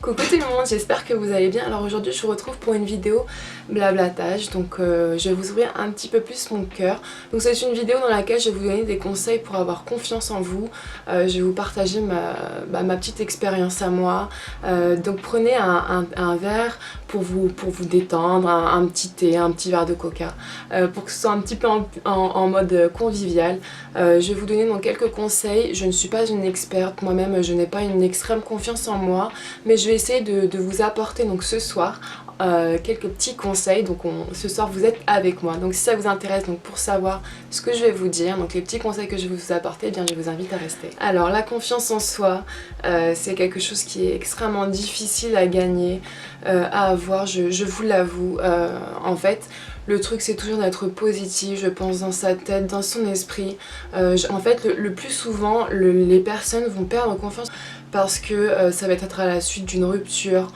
Coucou tout le monde, j'espère que vous allez bien. Alors aujourd'hui je vous retrouve pour une vidéo blablatage, donc je vais vous ouvrir un petit peu plus mon cœur. Donc c'est une vidéo dans laquelle je vais vous donner des conseils pour avoir confiance en vous. Je vais vous partager ma petite expérience à moi. Donc prenez un verre pour vous détendre, un petit thé, un petit verre de coca, pour que ce soit un petit peu en mode convivial. Je vais vous donner donc quelques conseils. Je ne suis pas une experte, moi-même je n'ai pas une extrême confiance en moi, mais je vais essayer de vous apporter donc ce soir quelques petits conseils. Donc ce soir vous êtes avec moi, donc si ça vous intéresse, donc pour savoir ce que je vais vous dire, donc les petits conseils que je vais vous apporter, eh bien je vous invite à rester. Alors la confiance en soi, c'est quelque chose qui est extrêmement difficile à gagner, à avoir, je vous l'avoue. En fait le truc c'est toujours d'être positif, je pense, dans sa tête, dans son esprit. En fait le plus souvent les personnes vont perdre confiance parce que ça va être à la suite d'une rupture,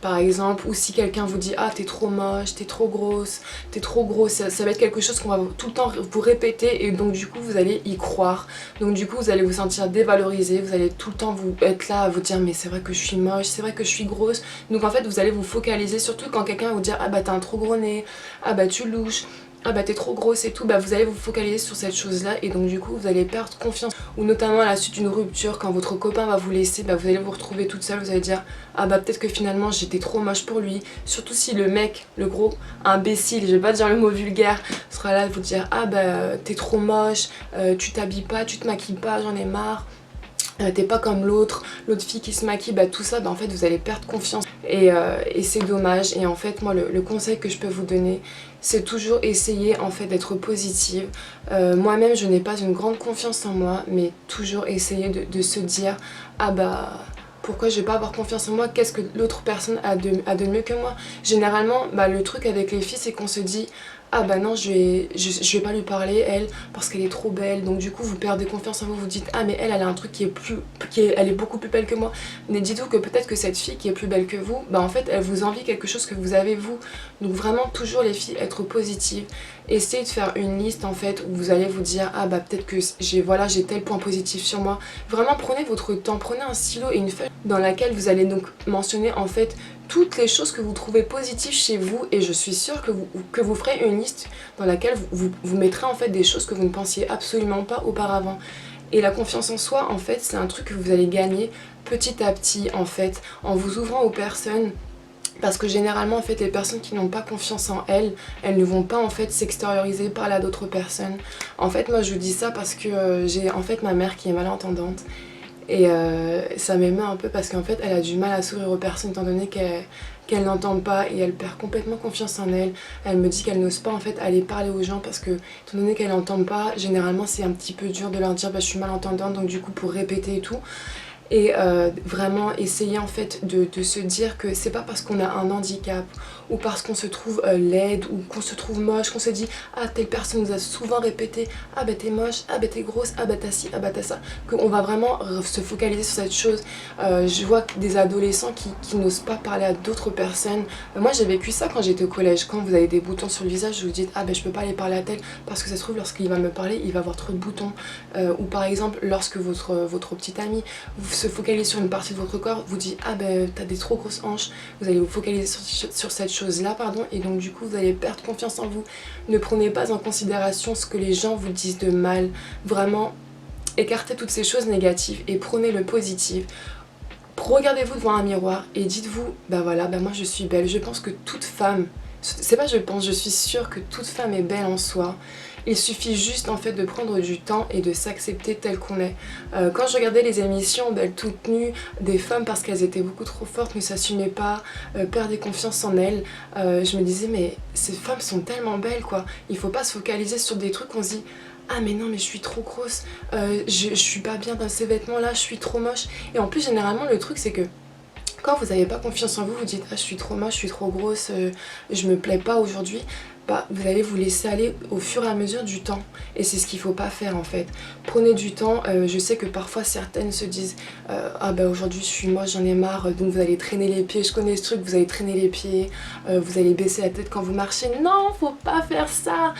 par exemple, ou si quelqu'un vous dit ah t'es trop moche, t'es trop grosse, t'es trop gros, ça va être quelque chose qu'on va tout le temps vous répéter, et donc du coup vous allez y croire, donc du coup vous allez vous sentir dévalorisé, vous allez tout le temps être là à vous dire mais c'est vrai que je suis moche, c'est vrai que je suis grosse. Donc en fait vous allez vous focaliser, surtout quand quelqu'un va vous dire ah bah t'as un trop gros nez, ah bah tu louches, ah bah t'es trop grosse et tout, bah vous allez vous focaliser sur cette chose là, et donc du coup vous allez perdre confiance. Ou notamment à la suite d'une rupture, quand votre copain va vous laisser, bah vous allez vous retrouver toute seule, vous allez dire ah bah peut-être que finalement j'étais trop moche pour lui. Surtout si le mec, le gros imbécile, je vais pas dire le mot vulgaire, sera là à vous dire ah bah t'es trop moche, tu t'habilles pas, tu te maquilles pas, j'en ai marre. T'es pas comme l'autre fille qui se maquille, bah tout ça, bah en fait vous allez perdre confiance, et c'est dommage. Et en fait moi le conseil que je peux vous donner, c'est toujours essayer en fait d'être positive. Moi-même je n'ai pas une grande confiance en moi, mais toujours essayer de se dire ah bah pourquoi je vais pas avoir confiance en moi, qu'est-ce que l'autre personne a de mieux que moi. Généralement bah le truc avec les filles c'est qu'on se dit ah bah non je vais pas lui parler elle parce qu'elle est trop belle, donc du coup vous perdez confiance en vous, vous dites ah mais elle a un truc elle est beaucoup plus belle que moi. Mais dites-vous que peut-être que cette fille qui est plus belle que vous, bah en fait elle vous envie quelque chose que vous avez vous. Donc vraiment toujours les filles, être positives, essayez de faire une liste en fait où vous allez vous dire ah bah peut-être que j'ai tel point positif sur moi. Vraiment prenez votre temps, prenez un stylo et une feuille dans laquelle vous allez donc mentionner en fait toutes les choses que vous trouvez positives chez vous, et je suis sûre que vous ferez une liste dans laquelle vous mettrez en fait des choses que vous ne pensiez absolument pas auparavant. Et la confiance en soi en fait c'est un truc que vous allez gagner petit à petit en fait, en vous ouvrant aux personnes. Parce que généralement en fait les personnes qui n'ont pas confiance en elles, elles ne vont pas en fait s'extérioriser par là d'autres personnes. En fait moi je vous dis ça parce que j'ai en fait ma mère qui est malentendante. Et ça m'émeut un peu parce qu'en fait elle a du mal à sourire aux personnes étant donné qu'elle n'entend pas, et elle perd complètement confiance en elle. Elle me dit qu'elle n'ose pas en fait aller parler aux gens parce que étant donné qu'elle n'entend pas, généralement c'est un petit peu dur de leur dire bah je suis malentendante, donc du coup pour répéter et tout. Et vraiment essayer en fait de se dire que c'est pas parce qu'on a un handicap ou parce qu'on se trouve laide ou qu'on se trouve moche qu'on se dit ah telle personne nous a souvent répété ah bah t'es moche, ah bah t'es grosse, ah bah t'as ci, ah bah t'as ça, qu'on va vraiment se focaliser sur cette chose. Je vois des adolescents qui n'osent pas parler à d'autres personnes. Moi j'ai vécu ça quand j'étais au collège, quand vous avez des boutons sur le visage, vous dites ah bah je peux pas aller parler à tel parce que ça se trouve lorsqu'il va me parler il va avoir trop de boutons. Ou par exemple lorsque votre petite amie se focaliser sur une partie de votre corps, vous dit ah ben t'as des trop grosses hanches, vous allez vous focaliser sur cette chose là, pardon, et donc du coup vous allez perdre confiance en vous. Ne prenez pas en considération ce que les gens vous disent de mal, vraiment écartez toutes ces choses négatives et prenez le positif. Regardez-vous devant un miroir et dites-vous bah voilà, bah moi je suis belle. Je pense que toute femme, c'est pas je pense, je suis sûre que toute femme est belle en soi. Il suffit juste en fait de prendre du temps et de s'accepter tel qu'on est. Quand je regardais les émissions belles toutes nues des femmes parce qu'elles étaient beaucoup trop fortes, ne s'assumaient pas, perdaient confiance en elles, je me disais mais ces femmes sont tellement belles quoi. Il faut pas se focaliser sur des trucs qu'on se dit ah mais non mais je suis trop grosse, je suis pas bien dans ces vêtements là, je suis trop moche. Et en plus généralement le truc c'est que quand vous n'avez pas confiance en vous, vous dites ah je suis trop moche, je suis trop grosse, je me plais pas aujourd'hui. bah, vous allez vous laisser aller au fur et à mesure du temps. Et c'est ce qu'il ne faut pas faire en fait. Prenez du temps. Je sais que parfois certaines se disent ah bah aujourd'hui je suis moche, j'en ai marre, donc vous allez traîner les pieds. Je connais ce truc, vous allez traîner les pieds, vous allez baisser la tête quand vous marchez. Non, faut pas faire ça.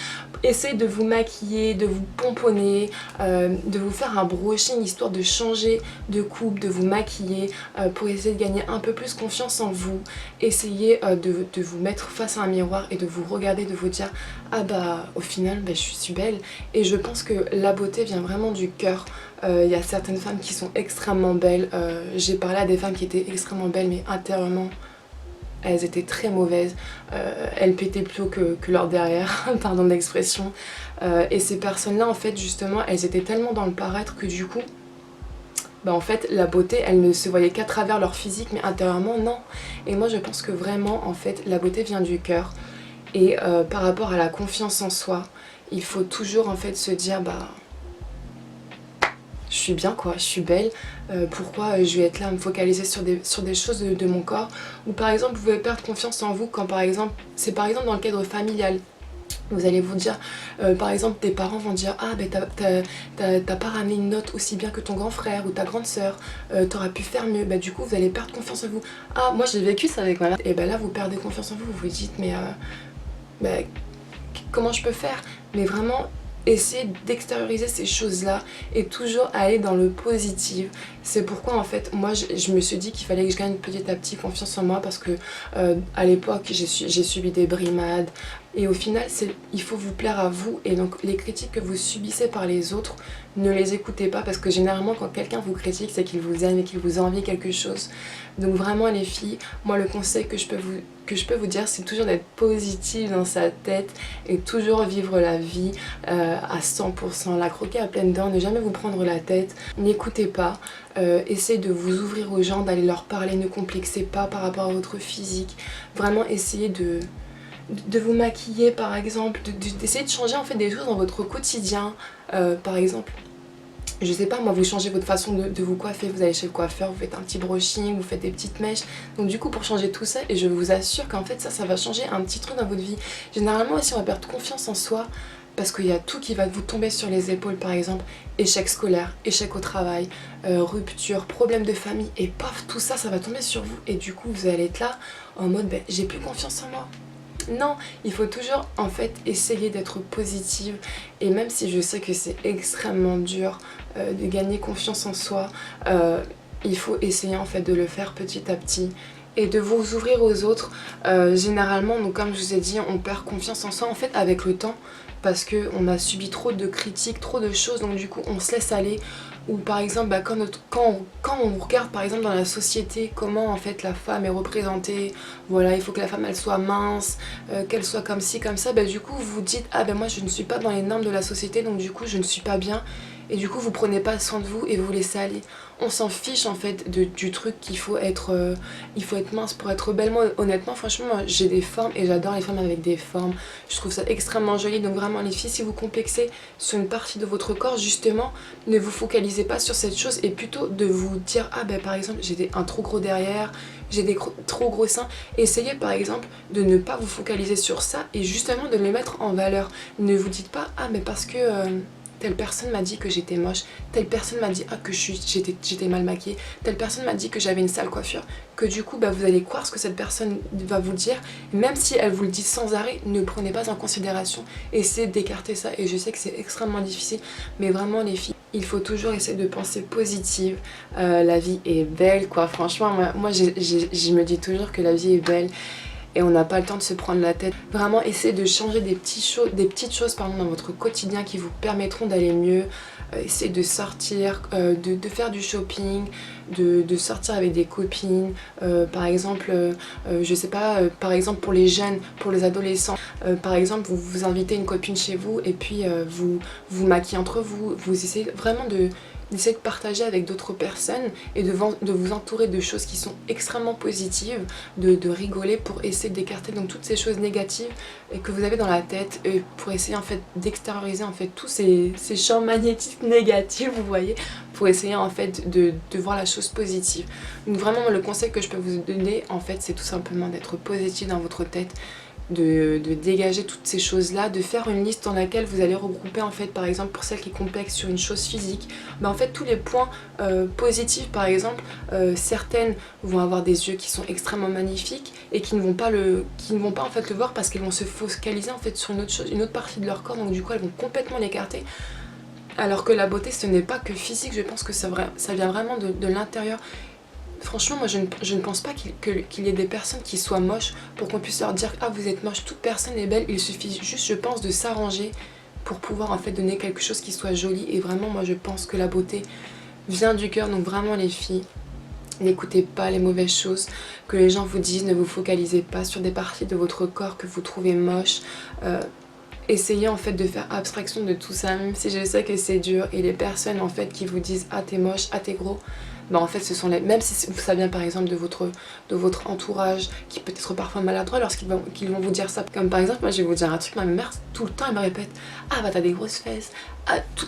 Essayez de vous maquiller, de vous pomponner, de vous faire un brushing histoire de changer de coupe, de vous maquiller pour essayer de gagner un peu plus confiance en vous. Essayez de vous mettre face à un miroir et de vous regarder, de vous dire ah bah au final bah, je suis belle. Et je pense que la beauté vient vraiment du cœur. Il y a certaines femmes qui sont extrêmement belles. J'ai parlé à des femmes qui étaient extrêmement belles mais intérieurement elles étaient très mauvaises, elles pétaient plus haut que leur derrière, pardon de l'expression. Et ces personnes-là, en fait, justement, elles étaient tellement dans le paraître que du coup, bah en fait, la beauté, elle ne se voyait qu'à travers leur physique, mais intérieurement, non. Et moi, je pense que vraiment, en fait, la beauté vient du cœur. Et par rapport à la confiance en soi, il faut toujours, en fait, se dire, bah... je suis bien quoi, je suis belle, pourquoi je vais être là à me focaliser sur des choses de mon corps. Ou par exemple vous pouvez perdre confiance en vous quand par exemple, c'est par exemple dans le cadre familial. Vous allez vous dire, par exemple tes parents vont dire ah ben t'as pas ramené une note aussi bien que ton grand frère ou ta grande soeur, t'aurais pu faire mieux, bah du coup vous allez perdre confiance en vous. Ah moi j'ai vécu ça avec ma mère, et ben là vous perdez confiance en vous, vous vous dites mais bah, comment je peux faire. Mais vraiment essayer d'extérioriser ces choses-là et toujours aller dans le positif. C'est pourquoi en fait moi je me suis dit qu'il fallait que je gagne petit à petit confiance en moi parce que à l'époque j'ai subi des brimades et au final il faut vous plaire à vous et donc les critiques que vous subissez par les autres ne les écoutez pas parce que généralement quand quelqu'un vous critique c'est qu'il vous aime et qu'il vous envie quelque chose. Donc vraiment les filles, moi le conseil que je peux vous dire c'est toujours d'être positive dans sa tête et toujours vivre la vie à 100%, la croquer à pleines dents, ne jamais vous prendre la tête, n'écoutez pas, essayez de vous ouvrir aux gens, d'aller leur parler, ne complexez pas par rapport à votre physique, vraiment essayez de vous maquiller par exemple, d'essayer de changer en fait des choses dans votre quotidien, par exemple. Je sais pas moi, vous changez votre façon de vous coiffer, vous allez chez le coiffeur, vous faites un petit brushing, vous faites des petites mèches. Donc du coup pour changer tout ça, et je vous assure qu'en fait ça va changer un petit truc dans votre vie. Généralement aussi on va perdre confiance en soi parce qu'il y a tout qui va vous tomber sur les épaules, par exemple échec scolaire, échec au travail, rupture, problème de famille, et paf tout ça ça va tomber sur vous et du coup vous allez être là en mode ben, j'ai plus confiance en moi. Non, il faut toujours en fait essayer d'être positive et même si je sais que c'est extrêmement dur de gagner confiance en soi, il faut essayer en fait de le faire petit à petit et de vous ouvrir aux autres. Généralement, donc comme je vous ai dit, on perd confiance en soi en fait avec le temps parce qu'on a subi trop de critiques, trop de choses, donc du coup on se laisse aller. Ou par exemple bah, quand on regarde par exemple dans la société comment en fait la femme est représentée, voilà il faut que la femme elle soit mince, qu'elle soit comme ci comme ça, bah, du coup vous dites ah ben moi je ne suis pas dans les normes de la société donc du coup je ne suis pas bien et du coup vous prenez pas soin de vous et vous vous laissez aller. On s'en fiche en fait du truc qu'il faut être, il faut être mince pour être belle. Moi honnêtement franchement moi, j'ai des formes et j'adore les femmes avec des formes, je trouve ça extrêmement joli. Donc vraiment les filles, si vous complexez sur une partie de votre corps justement, ne vous focalisez pas sur cette chose et plutôt de vous dire ah ben par exemple j'ai un trop gros derrière, j'ai des trop gros seins. Essayez par exemple de ne pas vous focaliser sur ça et justement de les mettre en valeur. Ne vous dites pas ah mais parce que telle personne m'a dit que j'étais moche, telle personne m'a dit ah, que j'étais mal maquillée, telle personne m'a dit que j'avais une sale coiffure, que du coup bah, vous allez croire ce que cette personne va vous dire, même si elle vous le dit sans arrêt, ne prenez pas en considération, essayez d'écarter ça. Et je sais que c'est extrêmement difficile, mais vraiment les filles, il faut toujours essayer de penser positive, la vie est belle quoi, franchement moi je me dis toujours que la vie est belle et on n'a pas le temps de se prendre la tête. Vraiment essayez de changer des petites choses pardon, dans votre quotidien qui vous permettront d'aller mieux. Essayez de sortir, de faire du shopping, de sortir avec des copines, par exemple, je sais pas, par exemple pour les jeunes, pour les adolescents, par exemple vous invitez une copine chez vous et puis vous maquillez entre vous, vous essayez vraiment d'essayer de partager avec d'autres personnes et de vous entourer de choses qui sont extrêmement positives, de rigoler pour essayer d'écarter donc toutes ces choses négatives que vous avez dans la tête et pour essayer en fait d'extérioriser en fait tous ces champs magnétiques négatifs, vous voyez, pour essayer en fait de voir la chose positive. Donc vraiment le conseil que je peux vous donner en fait c'est tout simplement d'être positif dans votre tête, de dégager toutes ces choses-là, de faire une liste dans laquelle vous allez regrouper en fait par exemple pour celles qui complexent sur une chose physique, en fait tous les points positifs par exemple, certaines vont avoir des yeux qui sont extrêmement magnifiques et qui ne vont pas en fait le voir parce qu'elles vont se focaliser en fait sur une autre chose, une autre partie de leur corps, donc du coup elles vont complètement l'écarter. Alors que la beauté ce n'est pas que physique, je pense que ça vient vraiment de l'intérieur. Franchement, moi je ne pense pas qu'il y ait des personnes qui soient moches pour qu'on puisse leur dire ah vous êtes moche, toute personne est belle, il suffit juste je pense de s'arranger pour pouvoir en fait donner quelque chose qui soit joli. Et vraiment moi je pense que la beauté vient du cœur, donc vraiment les filles, n'écoutez pas les mauvaises choses que les gens vous disent, ne vous focalisez pas sur des parties de votre corps que vous trouvez moches. Essayez en fait de faire abstraction de tout ça, même si je sais que c'est dur, et les personnes en fait qui vous disent ah t'es moche, ah t'es gros, en fait ce sont les, même si ça vient par exemple de votre entourage qui peut être parfois maladroit lorsqu'ils vont vous dire ça, comme par exemple moi je vais vous dire un truc, ma mère tout le temps elle me répète ah bah t'as des grosses fesses,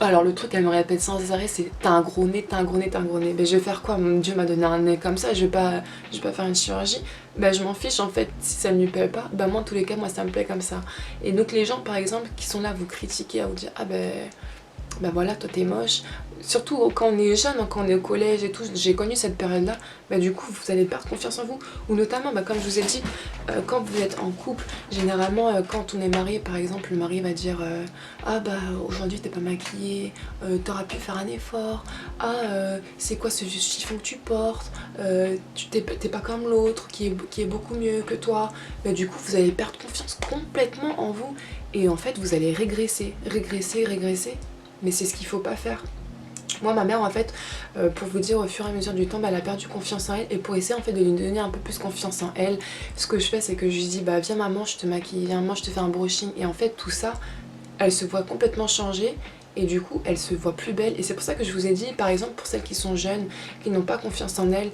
alors le truc elle me répète sans arrêt c'est t'as un gros nez, t'as un gros nez, t'as un gros nez, je vais faire quoi, mon Dieu m'a donné un nez comme ça, je vais pas faire une chirurgie, je m'en fiche en fait, si ça ne lui plaît pas, moi en tous les cas moi ça me plaît comme ça. Et donc les gens par exemple qui sont là à vous critiquer, à vous dire ah voilà toi t'es moche, surtout quand on est jeune, quand on est au collège et tout, j'ai connu cette période là, du coup vous allez perdre confiance en vous, ou notamment comme je vous ai dit, quand vous êtes en couple, généralement quand on est marié par exemple, le mari va dire ah aujourd'hui t'es pas maquillée, t'aurais pu faire un effort, c'est quoi ce chiffon que tu portes, t'es pas comme l'autre qui est beaucoup mieux que toi, du coup vous allez perdre confiance complètement en vous, et en fait vous allez régresser, mais c'est ce qu'il faut pas faire. Moi ma mère en fait, pour vous dire, au fur et à mesure du temps, elle a perdu confiance en elle, et pour essayer en fait de lui donner un peu plus confiance en elle, ce que je fais c'est que je lui dis viens maman je te maquille, viens maman je te fais un brushing, et en fait tout ça, elle se voit complètement changer. Et du coup elle se voit plus belle, et c'est pour ça que je vous ai dit par exemple pour celles qui sont jeunes, qui n'ont pas confiance en elles,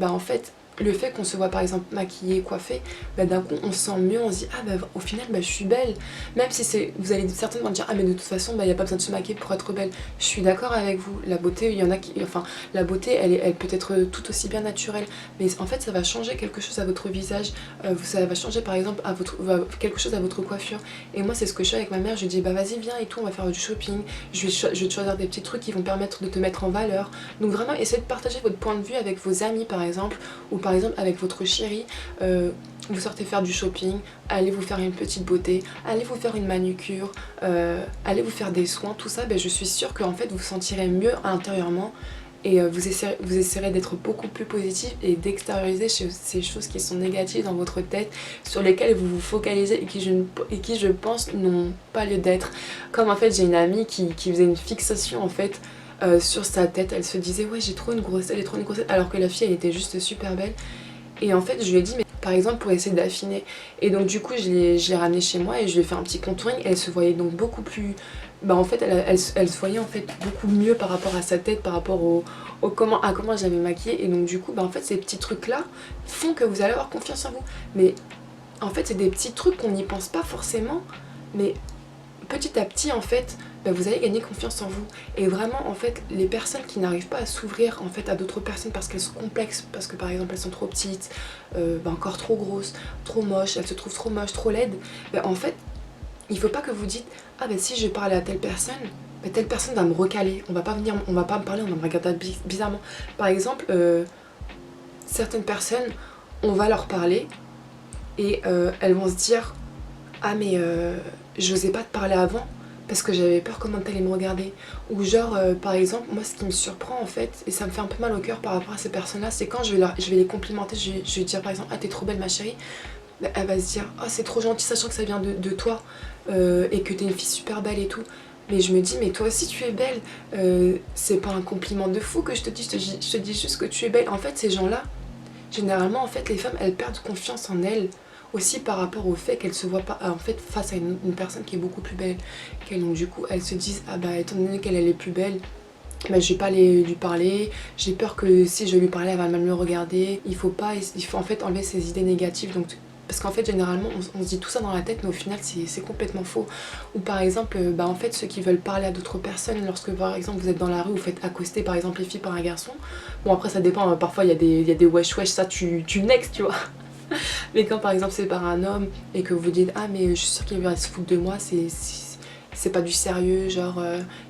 en fait le fait qu'on se voit par exemple maquillée, coiffée, d'un coup on se sent mieux, on se dit au final je suis belle, même si vous allez certainement dire mais de toute façon y a pas besoin de se maquiller pour être belle. Je suis d'accord avec vous, la beauté, il y en a qui, la beauté elle peut être tout aussi bien naturelle, mais en fait ça va changer quelque chose à votre visage, ça va changer par exemple quelque chose à votre coiffure. Et moi c'est ce que je fais avec ma mère, je lui dis vas-y viens et tout, on va faire du shopping, je vais te choisir des petits trucs qui vont permettre de te mettre en valeur. Donc vraiment essayez de partager votre point de vue avec vos amis par exemple, ou par exemple avec votre chérie, vous sortez faire du shopping, allez vous faire une petite beauté, allez vous faire une manucure, allez vous faire des soins, tout ça, je suis sûre qu'en fait vous vous sentirez mieux intérieurement, et vous essaierez d'être beaucoup plus positif et d'extérioriser ces choses qui sont négatives dans votre tête, sur lesquelles vous vous focalisez et qui je pense n'ont pas lieu d'être. Comme en fait j'ai une amie qui faisait une fixation en fait sur sa tête, elle se disait ouais j'ai trop une grosse tête, alors que la fille elle était juste super belle. Et en fait je lui ai dit mais par exemple pour essayer d'affiner, et donc du coup je l'ai ramenée chez moi et je lui ai fait un petit contouring, et elle se voyait donc beaucoup plus, en fait elle se voyait en fait beaucoup mieux par rapport à sa tête, par rapport à comment je l'avais maquillée. Et donc du coup en fait ces petits trucs là font que vous allez avoir confiance en vous, mais en fait c'est des petits trucs qu'on n'y pense pas forcément, mais petit à petit en fait vous allez gagner confiance en vous. Et vraiment en fait les personnes qui n'arrivent pas à s'ouvrir en fait à d'autres personnes parce qu'elles sont complexes, parce que par exemple elles sont trop petites, encore trop grosses, trop moches, elles se trouvent trop moches, trop laides, en fait il faut pas que vous dites si je parle à telle personne, telle personne va me recaler, on va pas me parler, on va me regarder bizarrement. Par exemple certaines personnes, on va leur parler et elles vont se dire j'osais pas te parler avant parce que j'avais peur comment t'allais me regarder. Ou genre par exemple moi ce qui me surprend en fait, et ça me fait un peu mal au cœur par rapport à ces personnes là, c'est quand je vais les complimenter, je vais dire par exemple t'es trop belle ma chérie, elle va se dire c'est trop gentil sachant que ça vient de toi, et que t'es une fille super belle et tout. Mais je me dis mais toi aussi tu es belle, c'est pas un compliment de fou que je te dis, je te dis juste que tu es belle. En fait ces gens là, généralement en fait les femmes elles perdent confiance en elles aussi par rapport au fait qu'elles se voient pas en fait face à une personne qui est beaucoup plus belle qu'elles, donc du coup elles se disent étant donné qu'elle est plus belle, je vais pas lui parler, j'ai peur que si je lui parlais elle va mal me regarder. Il faut en fait enlever ces idées négatives, donc parce qu'en fait généralement on se dit tout ça dans la tête, mais au final c'est complètement faux. Ou par exemple en fait ceux qui veulent parler à d'autres personnes, lorsque par exemple vous êtes dans la rue, vous faites accoster par exemple les filles par un garçon, bon après ça dépend, parfois il y a des wesh ça tu next tu vois. Mais quand par exemple c'est par un homme et que vous dites ah mais je suis sûre qu'il va se foutre de moi, c'est pas du sérieux, genre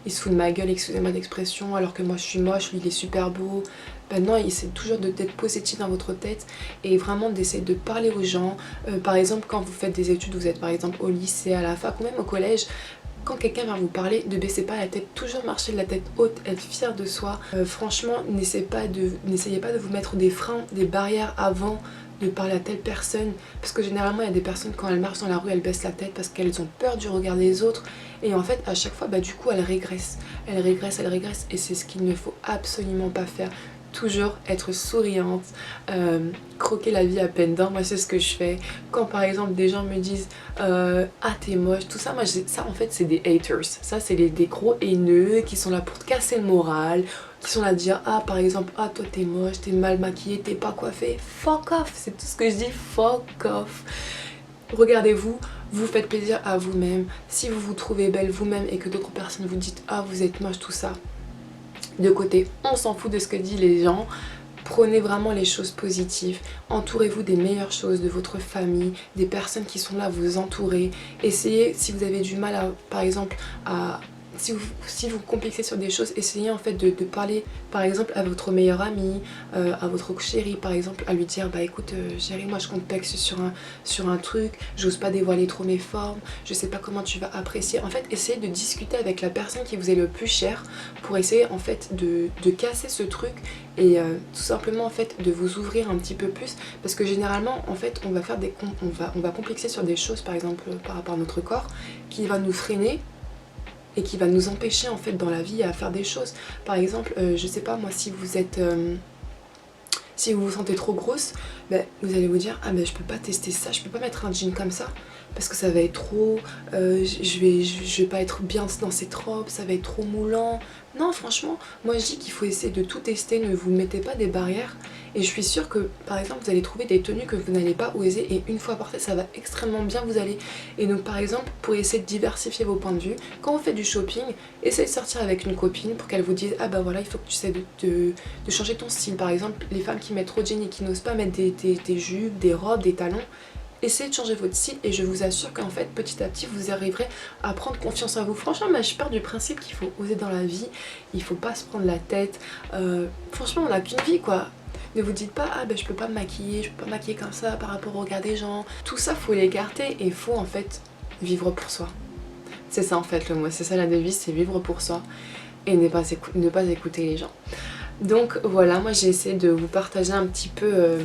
il se fout de ma gueule, excusez-moi d'expression, alors que moi je suis moche, lui il est super beau. Ben non, il essaie toujours d'être positif dans votre tête et vraiment d'essayer de parler aux gens. Par exemple quand vous faites des études, vous êtes par exemple au lycée, à la fac ou même au collège, quand quelqu'un vient vous parler, ne baissez pas la tête, toujours marcher de la tête haute, être fier de soi. Franchement, n'essayez pas de vous mettre des freins, des barrières avant de parler à telle personne, parce que généralement il y a des personnes quand elles marchent dans la rue, elles baissent la tête parce qu'elles ont peur du regard des autres, et en fait à chaque fois du coup elles régressent, et c'est ce qu'il ne faut absolument pas faire. Toujours être souriante, croquer la vie à peine dents, moi c'est ce que je fais. Quand par exemple des gens me disent ah t'es moche, tout ça, moi ça en fait c'est des haters, ça c'est des gros haineux qui sont là pour te casser le moral, qui sont là à dire ah par exemple ah toi t'es moche, t'es mal maquillée, t'es pas coiffée, fuck off, c'est tout ce que je dis, fuck off. Regardez-vous, vous faites plaisir à vous-même, si vous vous trouvez belle vous-même et que d'autres personnes vous disent ah vous êtes moche, tout ça de côté, on s'en fout de ce que disent les gens. Prenez vraiment les choses positives, entourez-vous des meilleures choses, de votre famille, des personnes qui sont là à vous entourer. Essayez, si vous avez du mal à, par exemple, si vous complexez sur des choses, essayez en fait de parler par exemple à votre meilleure amie, à votre chérie par exemple, à lui dire bah écoute chérie, moi je complexe sur un truc, j'ose pas dévoiler trop mes formes, je sais pas comment tu vas apprécier. En fait essayez de discuter avec la personne qui vous est le plus chère pour essayer en fait de casser ce truc et tout simplement en fait de vous ouvrir un petit peu plus, parce que généralement en fait on va complexer sur des choses par exemple par rapport à notre corps qui va nous freiner et qui va nous empêcher en fait dans la vie à faire des choses. Par exemple, je sais pas moi, si vous êtes si vous vous sentez trop grosse, ben, vous allez vous dire ah ben je peux pas tester ça, je peux pas mettre un jean comme ça parce que ça va être trop, je vais pas être bien dans cette robe, ça va être trop moulant. Non franchement, moi je dis qu'il faut essayer de tout tester, ne vous mettez pas des barrières, et je suis sûre que par exemple vous allez trouver des tenues que vous n'allez pas oser et une fois portées ça va extrêmement bien vous aller. Et donc par exemple pour essayer de diversifier vos points de vue, quand vous faites du shopping, essayez de sortir avec une copine pour qu'elle vous dise ah bah voilà il faut que tu essaies de changer ton style. Par exemple les femmes qui mettent trop de jeans et qui n'osent pas mettre des jupes, des robes, des talons, essayez de changer votre style et je vous assure qu'en fait petit à petit vous arriverez à prendre confiance en vous. Franchement moi je pars du principe qu'il faut oser dans la vie, il faut pas se prendre la tête, franchement on n'a qu'une vie quoi. Ne vous dites pas ah ben je peux pas me maquiller, je peux pas me maquiller comme ça par rapport au regard des gens, tout ça faut l'écarter et il faut en fait vivre pour soi. C'est ça en fait le mot, c'est ça la devise, c'est vivre pour soi et ne pas écouter les gens. Donc voilà, moi j'ai essayé de vous partager un petit peu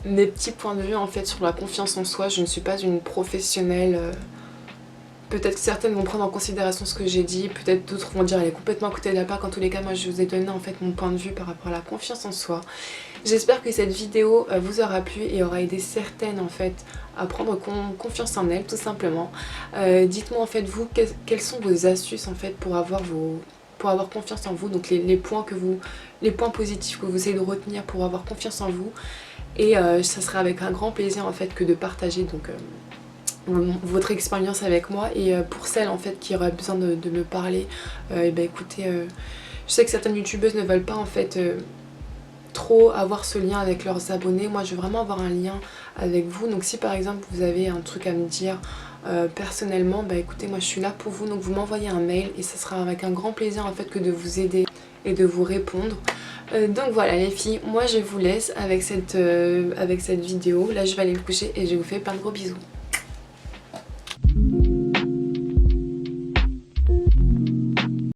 mes petits points de vue en fait sur la confiance en soi. Je ne suis pas une professionnelle, peut-être que certaines vont prendre en considération ce que j'ai dit, peut-être d'autres vont dire elle est complètement à côté de la plaque. En tous les cas moi je vous ai donné en fait mon point de vue par rapport à la confiance en soi. J'espère que cette vidéo vous aura plu et aura aidé certaines en fait à prendre confiance en elles tout simplement. Dites-moi en fait vous quelles sont vos astuces en fait pour avoir confiance en vous, donc les points positifs que vous essayez de retenir pour avoir confiance en vous. Et ça sera avec un grand plaisir en fait que de partager donc votre expérience avec moi. Et pour celles en fait qui auraient besoin de me parler, et ben écoutez, je sais que certaines youtubeuses ne veulent pas en fait trop avoir ce lien avec leurs abonnés. Moi je veux vraiment avoir un lien avec vous, donc si par exemple vous avez un truc à me dire personnellement, bah écoutez moi je suis là pour vous, donc vous m'envoyez un mail et ça sera avec un grand plaisir en fait que de vous aider et de vous répondre. Donc voilà les filles, moi je vous laisse avec cette vidéo, là je vais aller me coucher et je vous fais plein de gros bisous.